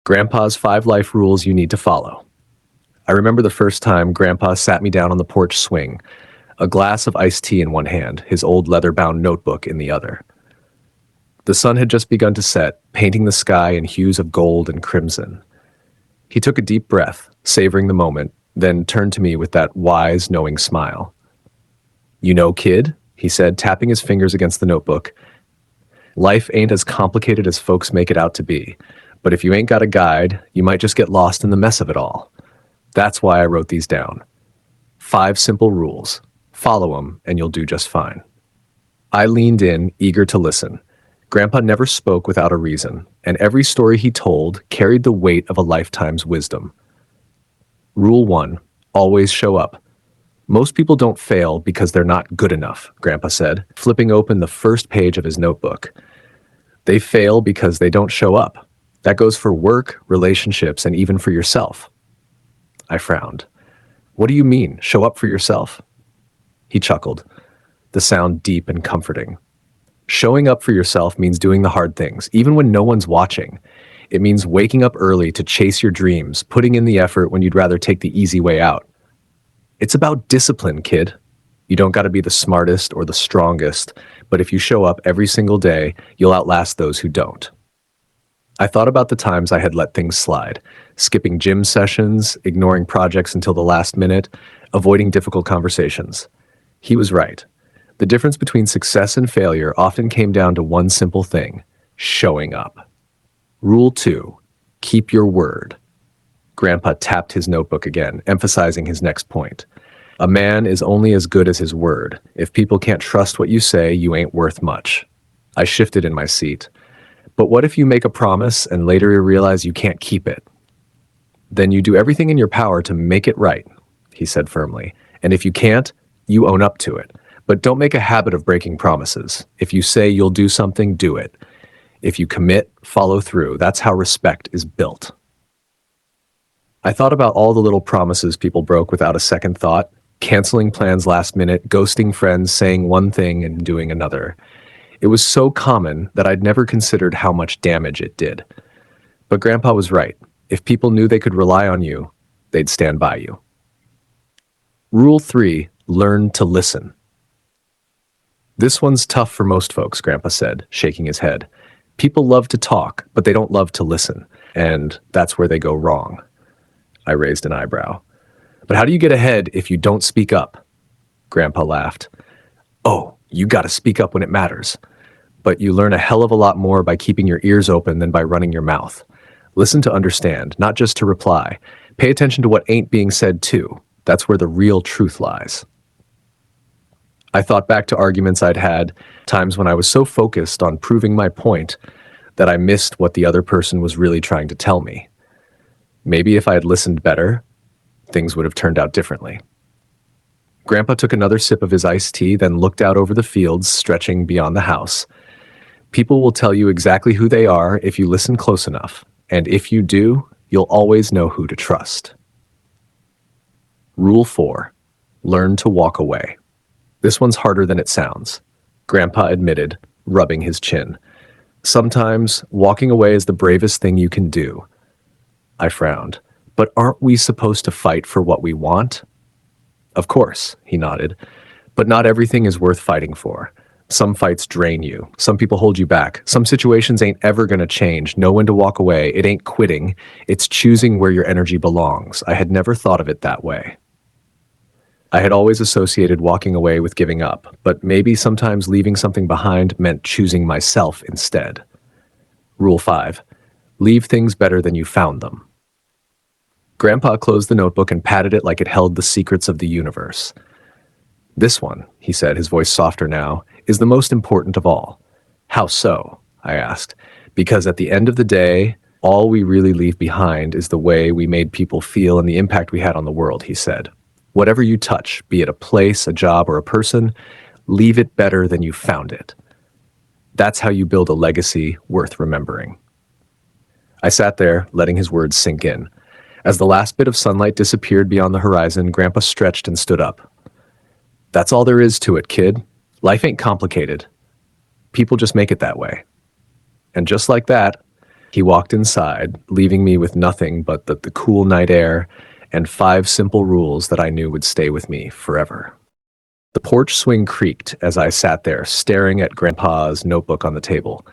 Grandpa's 5 life rules you need to follow. I remember the first time Grandpa sat me down on the porch swing, a glass of iced tea in one hand, his old leather-bound notebook in the other. The sun had just begun to set, painting the sky in hues of gold and crimson. He took a deep breath, savoring the moment, then turned to me with that wise, knowing smile. "You know, kid," he said, tapping his fingers against the notebook, "life ain't as complicated as folks make it out to be, but if you ain't got a guide, you might just get lost in the mess of it all. That's why I wrote these down. 5 simple rules. Follow them, and you'll do just fine." I leaned in, eager to listen. Grandpa never spoke without a reason, and every story he told carried the weight of a lifetime's wisdom. Rule 1, always show up. Most people don't fail because they're not good enough, Grandpa said, flipping open the first page of his notebook. They fail because they don't show up. That goes for work, relationships, and even for yourself. I frowned. "What do you mean, show up for yourself?" He chuckled, the sound deep and comforting. "Showing up for yourself means doing the hard things, even when no one's watching. It means waking up early to chase your dreams, putting in the effort when you'd rather take the easy way out. It's about discipline, kid. You don't got to be the smartest or the strongest, but if you show up every single day, you'll outlast those who don't." I thought about the times I had let things slide, skipping gym sessions, ignoring projects until the last minute, avoiding difficult conversations. He was right. The difference between success and failure often came down to one simple thing: showing up. Rule 2, keep your word. Grandpa tapped his notebook again, emphasizing his next point. A man is only as good as his word. If people can't trust what you say, you ain't worth much. I shifted in my seat. But what if you make a promise and later you realize you can't keep it? Then you do everything in your power to make it right, he said firmly. And if you can't, you own up to it. But don't make a habit of breaking promises. If you say you'll do something, do it. If you commit, follow through. That's how respect is built. I thought about all the little promises people broke without a second thought, canceling plans last minute, ghosting friends, saying one thing and doing another. It was so common that I'd never considered how much damage it did. But Grandpa was right. If people knew they could rely on you, they'd stand by you. Rule 3, learn to listen. This one's tough for most folks, Grandpa said, shaking his head. People love to talk, but they don't love to listen, and that's where they go wrong. I raised an eyebrow. But how do you get ahead if you don't speak up? Grandpa laughed. Oh, you gotta speak up when it matters. But you learn a hell of a lot more by keeping your ears open than by running your mouth. Listen to understand, not just to reply. Pay attention to what ain't being said too. That's where the real truth lies. I thought back to arguments I'd had, times when I was so focused on proving my point that I missed what the other person was really trying to tell me. Maybe if I had listened better, things would have turned out differently. Grandpa took another sip of his iced tea, then looked out over the fields stretching beyond the house. People will tell you exactly who they are if you listen close enough, and if you do, you'll always know who to trust. Rule 4, learn to walk away. This one's harder than it sounds, Grandpa admitted, rubbing his chin. Sometimes walking away is the bravest thing you can do. I frowned. But aren't we supposed to fight for what we want? Of course, he nodded. But not everything is worth fighting for. Some fights drain you. Some people hold you back. Some situations ain't ever gonna change. Know when to walk away. It ain't quitting. It's choosing where your energy belongs. I had never thought of it that way. I had always associated walking away with giving up, but maybe sometimes leaving something behind meant choosing myself instead. Rule 5, leave things better than you found them. Grandpa closed the notebook and patted it like it held the secrets of the universe. This one, he said, his voice softer now, is the most important of all. How so? I asked. Because at the end of the day, all we really leave behind is the way we made people feel and the impact we had on the world, he said. Whatever you touch, be it a place, a job, or a person, leave it better than you found it. That's how you build a legacy worth remembering. I sat there, letting his words sink in. As the last bit of sunlight disappeared beyond the horizon, Grandpa stretched and stood up. That's all there is to it, kid. Life ain't complicated. People just make it that way. And just like that, He walked inside, leaving me with nothing but the cool night air and 5 simple rules that I knew would stay with me forever. The porch swing creaked as I sat there, staring at Grandpa's notebook on the table.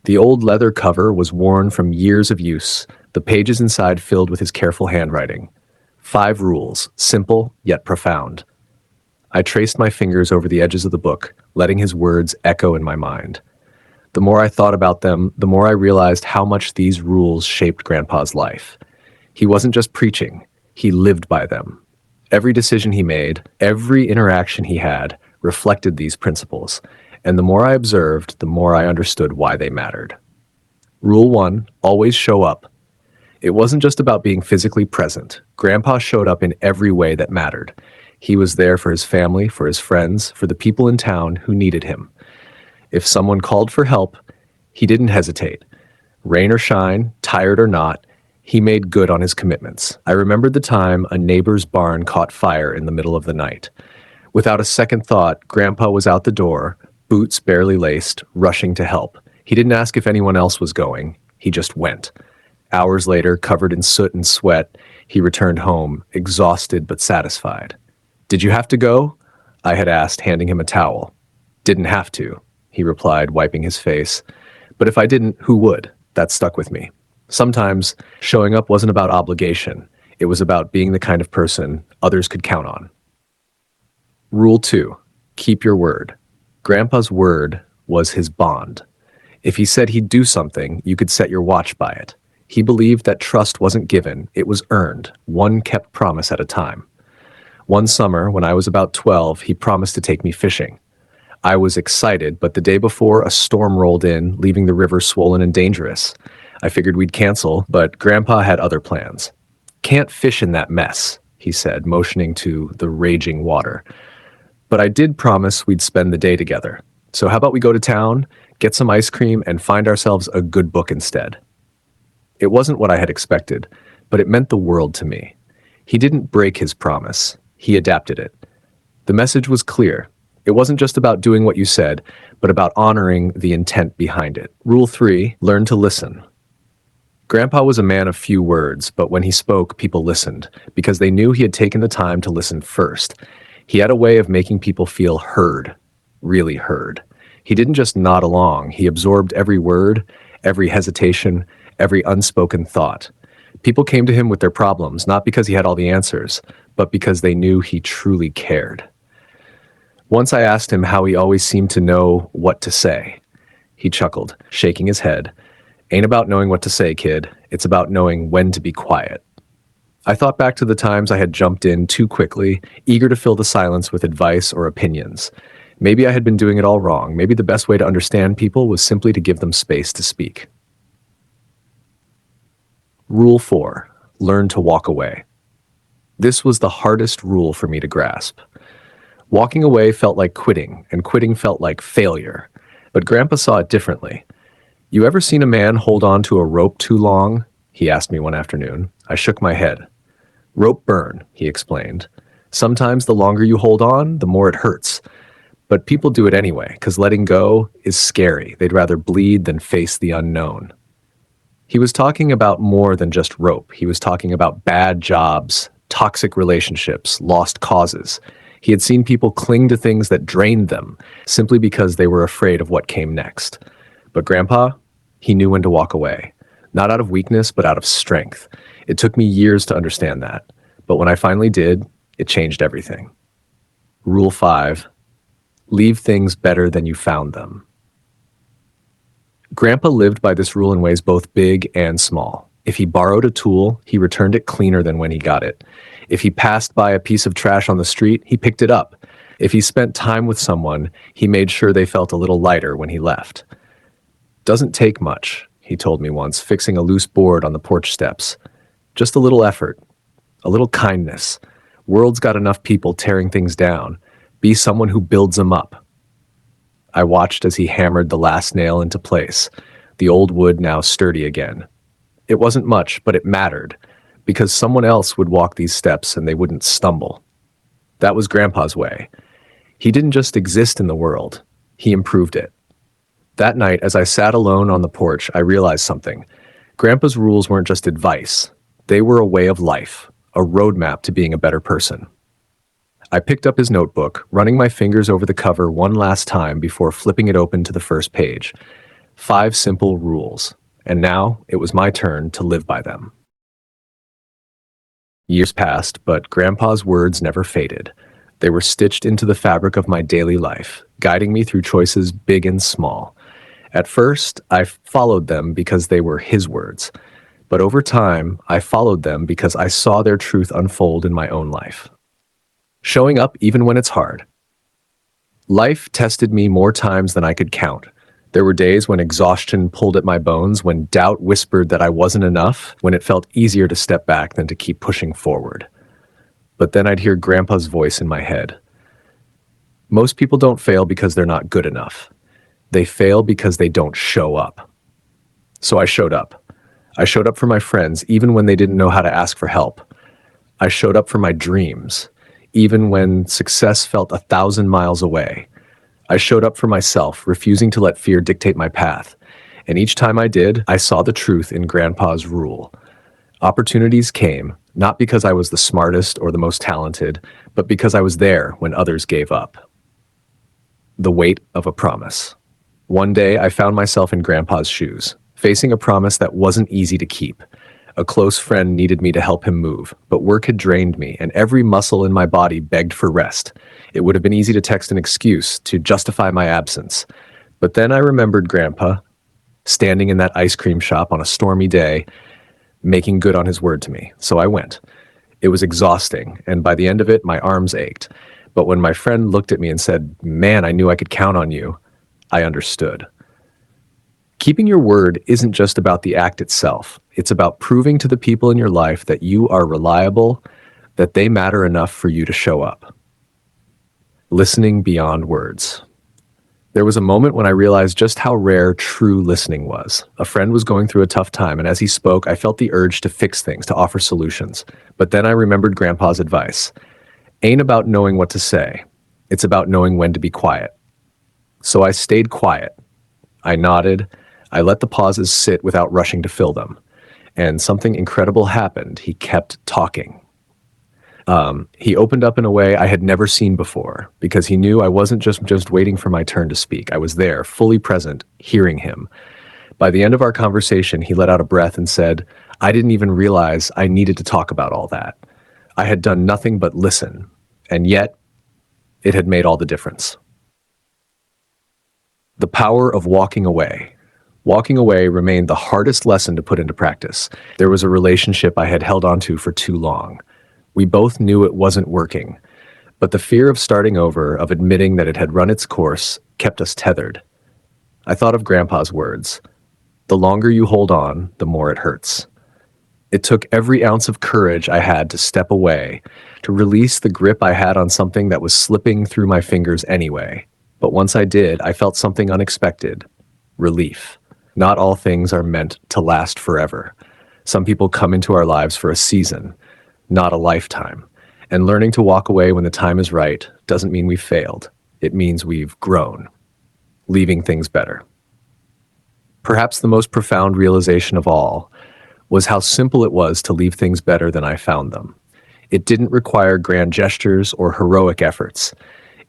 The old leather cover was worn from years of use, the pages inside filled with his careful handwriting. 5 rules, simple yet profound. I traced my fingers over the edges of the book, letting his words echo in my mind. The more I thought about them, the more I realized how much these rules shaped Grandpa's life. He wasn't just preaching, he lived by them. Every decision he made, every interaction he had, reflected these principles, and the more I observed, the more I understood why they mattered. Rule 1, always show up. It wasn't just about being physically present. Grandpa showed up in every way that mattered. He was there for his family, for his friends, for the people in town who needed him. If someone called for help, he didn't hesitate. Rain or shine, tired or not, he made good on his commitments. I remembered the time a neighbor's barn caught fire in the middle of the night. Without a second thought, Grandpa was out the door, boots barely laced, rushing to help. He didn't ask if anyone else was going. He just went. Hours later, covered in soot and sweat, he returned home, exhausted but satisfied. "Did you have to go?" I had asked, handing him a towel. "Didn't have to," he replied, wiping his face. "But if I didn't, who would?" That stuck with me. Sometimes, showing up wasn't about obligation. It was about being the kind of person others could count on. Rule 2, keep your word. Grandpa's word was his bond. If he said he'd do something, you could set your watch by it. He believed that trust wasn't given, it was earned, one kept promise at a time. One summer, when I was about 12, he promised to take me fishing. I was excited, but the day before, a storm rolled in, leaving the river swollen and dangerous. I figured we'd cancel, but Grandpa had other plans. "Can't fish in that mess," he said, motioning to the raging water. "But I did promise we'd spend the day together. So how about we go to town, get some ice cream, and find ourselves a good book instead?" It wasn't what I had expected, but it meant the world to me. He didn't break his promise. He adapted it. The message was clear. It wasn't just about doing what you said, but about honoring the intent behind it. Rule 3, learn to listen. Grandpa was a man of few words, but when he spoke, people listened, because they knew he had taken the time to listen first. He had a way of making people feel heard, really heard. He didn't just nod along, he absorbed every word, every hesitation, every unspoken thought. People came to him with their problems, not because he had all the answers, but because they knew he truly cared. Once I asked him how he always seemed to know what to say. He chuckled, shaking his head. "Ain't about knowing what to say, kid. It's about knowing when to be quiet." I thought back to the times I had jumped in too quickly, eager to fill the silence with advice or opinions. Maybe I had been doing it all wrong. Maybe the best way to understand people was simply to give them space to speak. Rule 4, learn to walk away. This was the hardest rule for me to grasp. Walking away felt like quitting, and quitting felt like failure. But Grandpa saw it differently. "You ever seen a man hold on to a rope too long?" he asked me one afternoon. I shook my head. "Rope burn," he explained. "Sometimes the longer you hold on, the more it hurts. But people do it anyway, because letting go is scary. They'd rather bleed than face the unknown." He was talking about more than just rope. He was talking about bad jobs, toxic relationships, lost causes. He had seen people cling to things that drained them, simply because they were afraid of what came next. But Grandpa, he knew when to walk away. Not out of weakness, but out of strength. It took me years to understand that. But when I finally did, it changed everything. Rule 5, leave things better than you found them. Grandpa lived by this rule in ways both big and small. If he borrowed a tool, he returned it cleaner than when he got it. If he passed by a piece of trash on the street, he picked it up. If he spent time with someone, he made sure they felt a little lighter when he left. "Doesn't take much," he told me once, fixing a loose board on the porch steps. "Just a little effort, a little kindness. World's got enough people tearing things down. Be someone who builds them up." I watched as he hammered the last nail into place, the old wood now sturdy again. It wasn't much, but it mattered, because someone else would walk these steps and they wouldn't stumble. That was Grandpa's way. He didn't just exist in the world, he improved it. That night, as I sat alone on the porch, I realized something. Grandpa's rules weren't just advice. They were a way of life, a roadmap to being a better person. I picked up his notebook, running my fingers over the cover one last time before flipping it open to the first page. 5 simple rules. And now it was my turn to live by them. Years passed, but Grandpa's words never faded. They were stitched into the fabric of my daily life, guiding me through choices big and small. At first, I followed them because they were his words. But over time, I followed them because I saw their truth unfold in my own life. Showing up even when it's hard. Life tested me more times than I could count. There were days when exhaustion pulled at my bones, when doubt whispered that I wasn't enough, when it felt easier to step back than to keep pushing forward. But then I'd hear Grandpa's voice in my head. Most people don't fail because they're not good enough. They fail because they don't show up. So I showed up. I showed up for my friends, even when they didn't know how to ask for help. I showed up for my dreams, even when success felt 1,000 miles away. I showed up for myself, refusing to let fear dictate my path. And each time I did, I saw the truth in Grandpa's rule. Opportunities came, not because I was the smartest or the most talented, but because I was there when others gave up. The weight of a promise. One day, I found myself in Grandpa's shoes, facing a promise that wasn't easy to keep. A close friend needed me to help him move, but work had drained me, and every muscle in my body begged for rest. It would have been easy to text an excuse to justify my absence. But then I remembered Grandpa, standing in that ice cream shop on a stormy day, making good on his word to me. So I went. It was exhausting, and by the end of it, my arms ached. But when my friend looked at me and said, "Man, I knew I could count on you," I understood. Keeping your word isn't just about the act itself. It's about proving to the people in your life that you are reliable, that they matter enough for you to show up. Listening beyond words. There was a moment when I realized just how rare true listening was. A friend was going through a tough time, and as he spoke, I felt the urge to fix things, to offer solutions. But then I remembered Grandpa's advice. Ain't about knowing what to say. It's about knowing when to be quiet. So I stayed quiet. I nodded. I let the pauses sit without rushing to fill them. And something incredible happened. He kept talking. He opened up in a way I had never seen before, because he knew I wasn't just waiting for my turn to speak. I was there, fully present, hearing him. By the end of our conversation, he let out a breath and said, "I didn't even realize I needed to talk about all that. I had done nothing but listen, and yet it had made all the difference." The power of walking away. Walking away remained the hardest lesson to put into practice. There was a relationship I had held onto for too long. We both knew it wasn't working, but the fear of starting over, of admitting that it had run its course, kept us tethered. I thought of Grandpa's words. The longer you hold on, the more it hurts. It took every ounce of courage I had to step away, to release the grip I had on something that was slipping through my fingers anyway. But once I did, I felt something unexpected. Relief. Not all things are meant to last forever. Some people come into our lives for a season, not a lifetime. And learning to walk away when the time is right doesn't mean we've failed. It means we've grown, leaving things better. Perhaps the most profound realization of all was how simple it was to leave things better than I found them. It didn't require grand gestures or heroic efforts.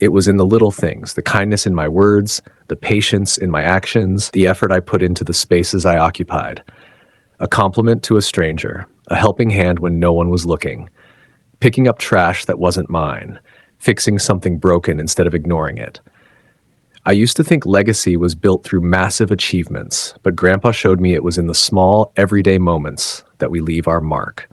It was in the little things, the kindness in my words, the patience in my actions, the effort I put into the spaces I occupied. A compliment to a stranger, a helping hand when no one was looking, picking up trash that wasn't mine, fixing something broken instead of ignoring it. I used to think legacy was built through massive achievements, but Grandpa showed me it was in the small, everyday moments that we leave our mark.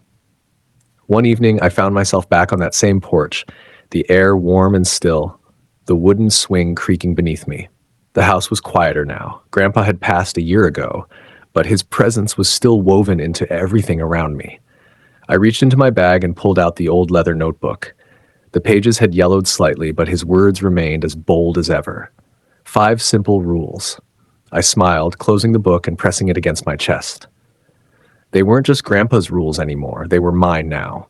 One evening, I found myself back on that same porch, the air warm and still, the wooden swing creaking beneath me. The house was quieter now. Grandpa had passed a year ago, but his presence was still woven into everything around me. I reached into my bag and pulled out the old leather notebook. The pages had yellowed slightly, but his words remained as bold as ever. 5 simple rules. I smiled, closing the book and pressing it against my chest. They weren't just Grandpa's rules anymore. They were mine now.